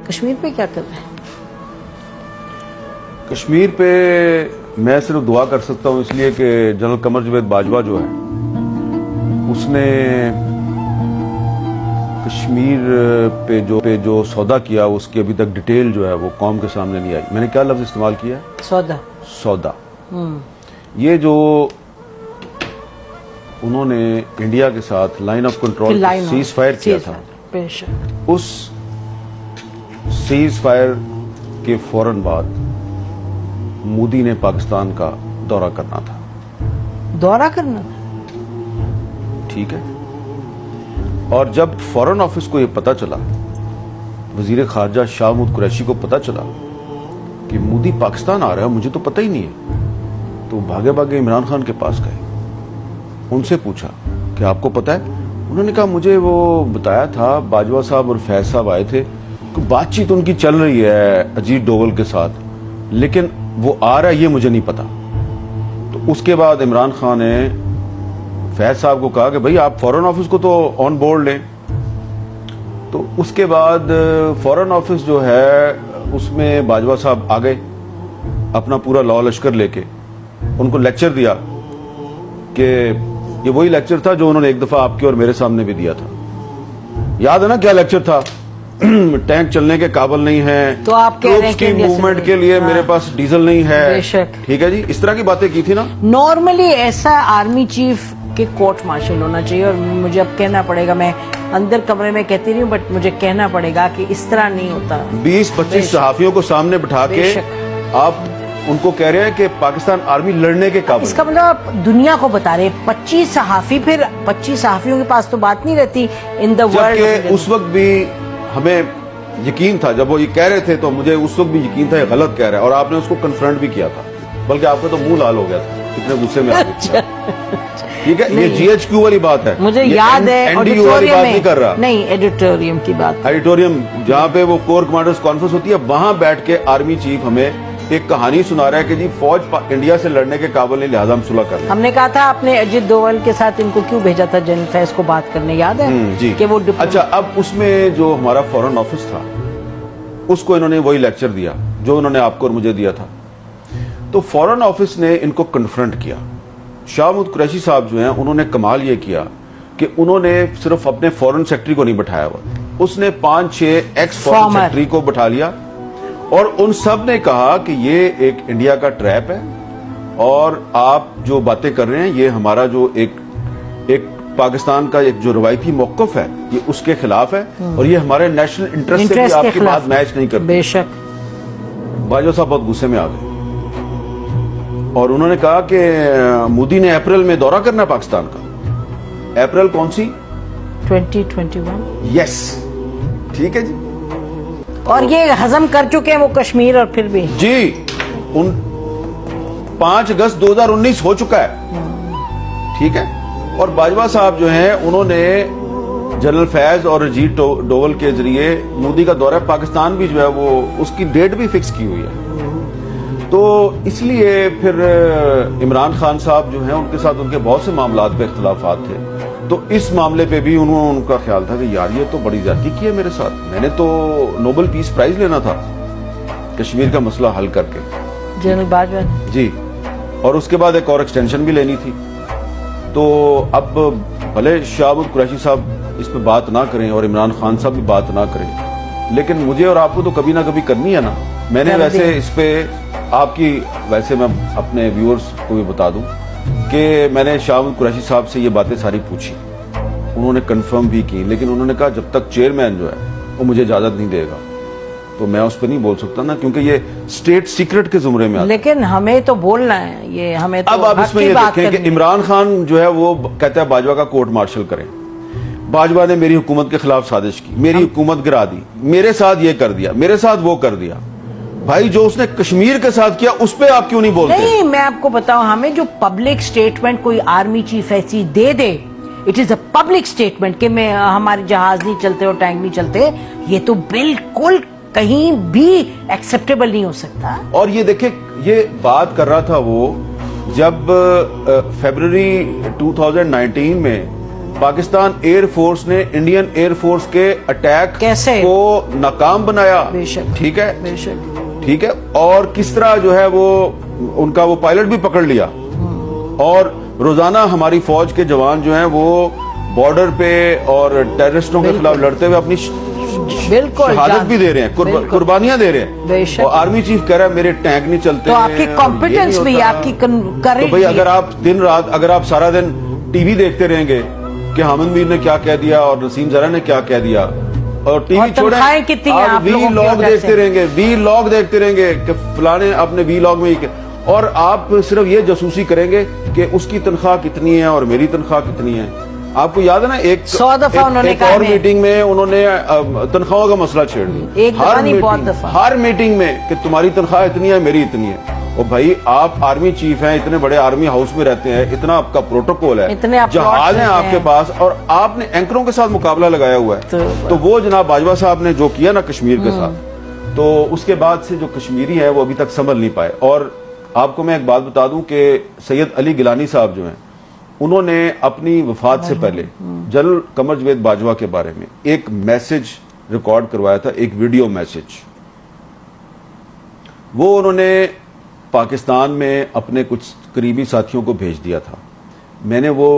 कश्मीर पे क्या कर रहे हैं? कश्मीर पे मैं सिर्फ दुआ कर सकता हूं इसलिए कि जनरल कमर जावेद बाजवा जो है उसने कश्मीर पे जो सौदा किया उसकी अभी तक डिटेल जो है वो कौम के सामने नहीं आई। मैंने क्या लफ्ज इस्तेमाल किया? सौदा। ये जो उन्होंने इंडिया के साथ line of control cease fire किया था, उस सीज फायर के फौरन बाद मोदी ने पाकिस्तान का दौरा करना था। ठीक है। और जब फॉरेन ऑफिस को यह पता चला, वजीर खारजा शाह महमूद कुरैशी को पता चला कि मोदी पाकिस्तान आ रहा है, मुझे तो पता ही नहीं है, तो भागे भागे इमरान खान के पास गए, उनसे पूछा कि आपको पता है? उन्होंने कहा मुझे वो बताया था, बाजवा साहब और फैज साहब आए थे, बातचीत उनकी चल रही है अजीत डोवल के साथ, लेकिन वो आ रहा है ये मुझे नहीं पता। तो उसके बाद इमरान खान ने फैज साहब को कहा कि भाई आप फॉरेन ऑफिस को तो ऑन बोर्ड लें। तो उसके बाद फॉरेन ऑफिस जो है उसमें बाजवा साहब आ गए अपना पूरा लॉ लश्कर लेके, उनको लेक्चर दिया कि ये वही लेक्चर था जो उन्होंने एक दफा आपके और मेरे सामने भी दिया था। याद है ना क्या लेक्चर था? टैंक चलने के काबिल नहीं है, तो आप कह रहे हैं की मूवमेंट के लिए मेरे पास डीजल नहीं है। ठीक है जी, इस तरह की बातें की थी ना। नॉर्मली ऐसा आर्मी चीफ के कोर्ट मार्शल होना चाहिए, और मुझे अब कहना पड़ेगा, मैं अंदर कमरे में कहती रही हूँ बट मुझे कहना पड़ेगा कि इस तरह नहीं होता। 20-25 सहाफियों को सामने बिठा के आप उनको कह रहे हैं कि पाकिस्तान आर्मी लड़ने के काबिल। इसका मतलब आप दुनिया को बता रहे हैं 25 सहाफी, फिर 25 सहाफियों के पास तो बात नहीं रहती इन द वर्ल्ड। उस वक्त भी हमें यकीन था, जब वो ये कह रहे थे तो मुझे उस वक्त भी यकीन था ये गलत कह रहा है, और आपने उसको कन्फ्रंट भी किया था, बल्कि आपका तो मुंह लाल हो गया था, इतने गुस्से में आ गए। ठीक है, ये GHQ वाली बात है, मुझे याद है NDU वाली बात नहीं कर रहा, नहीं एडिटोरियम की बात। एडिटोरियम जहाँ पे वो कोर कमांडर्स कॉन्फ्रेंस होती है, वहां बैठ के आर्मी चीफ हमें एक कहानी सुना रहा है कि जी फौज इंडिया से लड़ने के काबिल नहीं, लिहाजा हम सुलह कर रहे हैं। हमने कहा था आपने अजीत डोवल के साथ इनको क्यों भेजा था जनरल फैज को बात करने, याद है? जी। कि वो अच्छा, अब उसमें जो हमारा फॉरेन ऑफिस था उसको इन्होंने वही लेक्चर दिया जो उन्होंने आपको और मुझे दिया था। तो फॉरेन ऑफिस ने इनको कन्फ्रंट किया। शाह महमूद कुरैशी साहब जो हैं उन्होंने कमाल ये किया कि उन्होंने सिर्फ अपने फॉरेन सेक्रेटरी को नहीं बैठाया हुआ, उसने 5-6 एक्स फॉरेन सेक्रेटरी को बैठा लिया, और उन सब ने कहा कि ये एक इंडिया का ट्रैप है, और आप जो बातें कर रहे हैं ये हमारा जो एक पाकिस्तान का एक जो रवायती मौक़िफ़ है ये उसके खिलाफ है, और ये हमारे नेशनल इंटरेस्ट से भी आपकी बात मैच नहीं करती। बेशक बाजवा साहब बहुत गुस्से में आ गए और उन्होंने कहा कि मोदी ने अप्रैल में दौरा करना है पाकिस्तान का। अप्रैल कौन सी? 2021। यस, ठीक है जी। और ये हजम कर चुके हैं वो कश्मीर, और फिर भी जी 5 अगस्त 2019 हो चुका है। ठीक है, और बाजवा साहब जो हैं उन्होंने जनरल फैज और अजीत डोवल के जरिए मोदी का दौरा पाकिस्तान भी जो है वो उसकी डेट भी फिक्स की हुई है। तो इसलिए फिर इमरान खान साहब जो हैं उनके साथ उनके बहुत से मामलात पे इख्तिलाफात थे, तो इस मामले पे भी उनका ख्याल था कि यार ये तो बड़ी ज्यादती की है मेरे साथ, मैंने तो नोबेल पीस प्राइज लेना था कश्मीर का मसला हल करके, जनरल बाजवा जी, और उसके बाद एक और एक्सटेंशन भी लेनी थी। तो अब भले शाह महमूद कुरैशी साहब इस पे बात ना करें और इमरान खान साहब भी बात ना करें, लेकिन मुझे और आपको तो कभी ना कभी करनी है ना। मैंने वैसे इस पे आपकी, वैसे मैं अपने व्यूअर्स को भी बता दूं कि मैंने शाह महमूद कुरैशी साहब से ये बातें सारी पूछी, उन्होंने कंफर्म भी की, लेकिन उन्होंने कहा जब तक चेयरमैन जो है वो मुझे इजाजत नहीं देगा तो मैं उस पर नहीं बोल सकता ना, क्योंकि ये स्टेट सीक्रेट के जुमरे में आता है। लेकिन हमें तो बोलना है, ये हमें तो अब आप इसमें ये देखें कि इमरान खान जो है वो कहता है बाजवा का कोर्ट मार्शल करें। बाजवा ने मेरी हुकूमत के खिलाफ साजिश की, मेरी हुकूमत गिरा दी, मेरे साथ ये कर दिया, मेरे साथ वो कर दिया। भाई जो उसने कश्मीर के साथ किया उस पे आप क्यों नहीं बोलते? नहीं, मैं आपको बताऊं, हमें जो पब्लिक स्टेटमेंट कोई आर्मी चीफ ऐसी दे दे, it is a public statement कि मैं हमारे जहाज नहीं चलते और टैंक नहीं चलते, ये तो बिल्कुल कहीं भी एक्सेप्टेबल नहीं हो सकता। और ये देखे, ये बात कर रहा था वो जब फरवरी 2019 में पाकिस्तान एयर फोर्स ने इंडियन एयर फोर्स के अटैक कैसे को नाकाम बनाया, बेशक, ठीक है, बेशक, ठीक है, और किस तरह जो है वो उनका वो पायलट भी पकड़ लिया, और रोजाना हमारी फौज के जवान जो हैं वो बॉर्डर पे और टेररिस्टों के खिलाफ लड़ते हुए अपनी बिल्कुल शहादत भी दे रहे हैं, कुर्बानियां दे रहे हैं। बेशक। और आर्मी चीफ कह रहा है मेरे टैंक नहीं चलते, तो आपकी कॉम्पिटेंस भी, आपकी करेज, तो भाई अगर आप दिन रात, अगर आप सारा दिन टीवी देखते रहेंगे कि हामिद मीर ने क्या कह दिया और नसीम जरा ने क्या कह दिया, और टीवी छोड़े आप वी लॉग देखते रहेंगे, वी लॉग देखते रहेंगे कि फलाने अपने वी लॉग में ही, और आप सिर्फ ये जासूसी करेंगे कि उसकी तनख्वाह कितनी है और मेरी तनख्वाह कितनी है। आपको याद है ना, एक 100 दफा उन्होंने एक और मीटिंग में उन्होंने तनख्वाहों का मसला छेड़ दिया, हर मीटिंग में कि तुम्हारी तनख्वाह इतनी है, मेरी इतनी है। और भाई आप आर्मी चीफ हैं, इतने बड़े आर्मी हाउस में रहते हैं, इतना आपका प्रोटोकॉल है, जहाज है आपके पास, और आपने एंकरों के साथ मुकाबला लगाया हुआ है। तो वो जनाब बाजवा साहब ने जो किया ना कश्मीर के साथ, तो उसके बाद से जो कश्मीरी है वो अभी तक संभल नहीं पाए। और आपको मैं एक बात बता दूं कि सैयद अली गिलानी साहब जो हैं, उन्होंने अपनी वफात से पहले जनरल कमर जवेद बाजवा के बारे में एक मैसेज रिकॉर्ड करवाया था, एक वीडियो मैसेज। वो उन्होंने पाकिस्तान में अपने कुछ करीबी साथियों को भेज दिया था। मैंने वो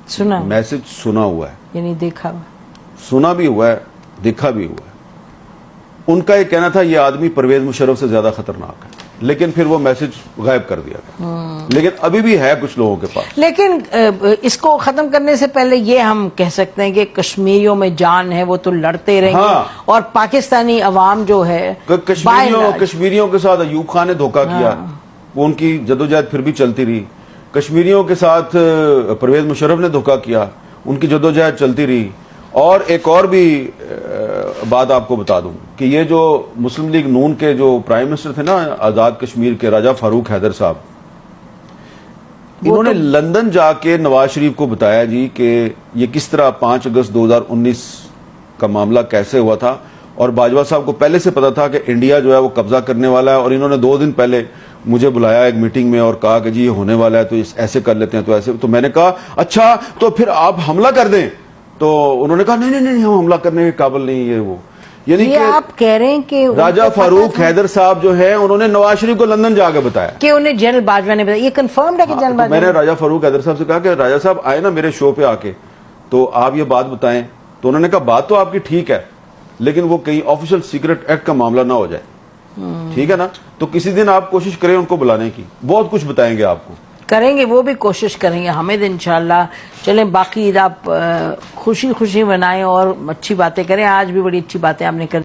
सुना, मैसेज सुना हुआ है, यानी देखा, सुना भी हुआ है, देखा भी हुआ है। उनका ये कहना था ये आदमी परवेज मुशर्रफ से ज्यादा खतरनाक है, लेकिन फिर वो मैसेज गायब कर दिया गया। लेकिन अभी भी है कुछ लोगों के पास। लेकिन इसको खत्म करने से पहले ये हम कह सकते हैं कि कश्मीरियों में जान है, वो तो लड़ते रहेंगे। हाँ। और पाकिस्तानी अवाम जो है, कश्मीरियों के साथ अयूब खान ने धोखा किया, वो उनकी जदोजहद फिर भी चलती रही। कश्मीरियों के साथ परवेज मुशर्रफ ने धोखा किया, उनकी जदोजहद चलती रही। और एक और भी बात आपको बता दूं कि ये जो मुस्लिम लीग नून के जो प्राइम मिनिस्टर थे ना आजाद कश्मीर के, राजा फारूक हैदर साहब, इन्होंने लंदन जाके नवाज शरीफ को बताया जी कि ये किस तरह 5 अगस्त 2019 का मामला कैसे हुआ था। और बाजवा साहब को पहले से पता था कि इंडिया जो है वो कब्जा करने वाला है, और इन्होंने 2 दिन पहले मुझे बुलाया एक मीटिंग में और कहा कि जी ये होने वाला है, तो ऐसे कर लेते हैं, तो ऐसे। तो मैंने कहा अच्छा तो फिर आप हमला कर दें। तो उन्होंने कहा नहीं नहीं नहीं, हम हमला करने के काबिल नहीं है वो। यानी कि आप कह रहे हैं कि राजा फारूक हैदर साहब जो है उन्होंने नवाज शरीफ को लंदन जाकर बताया कि उन्हें जनरल बाजवा ने बताया। ये कंफर्म है कि जनरल बाजवा? मैंने राजा फारूक हैदर साहब से कहा कि राजा साहब आए ना मेरे शो पे आके, तो आप ये बात बताएं। तो उन्होंने कहा बात तो आपकी ठीक है, लेकिन वो कहीं ऑफिशियल सीक्रेट एक्ट का मामला ना हो जाए, ठीक है ना। तो किसी दिन आप कोशिश करें उनको बुलाने की, बहुत कुछ बताएंगे आपको। करेंगे, वो भी कोशिश करेंगे हामिद, इंशाल्लाह। चलें, बाकी आप खुशी खुशी मनाएं और अच्छी बातें करें। आज भी बड़ी अच्छी बातें आपने कर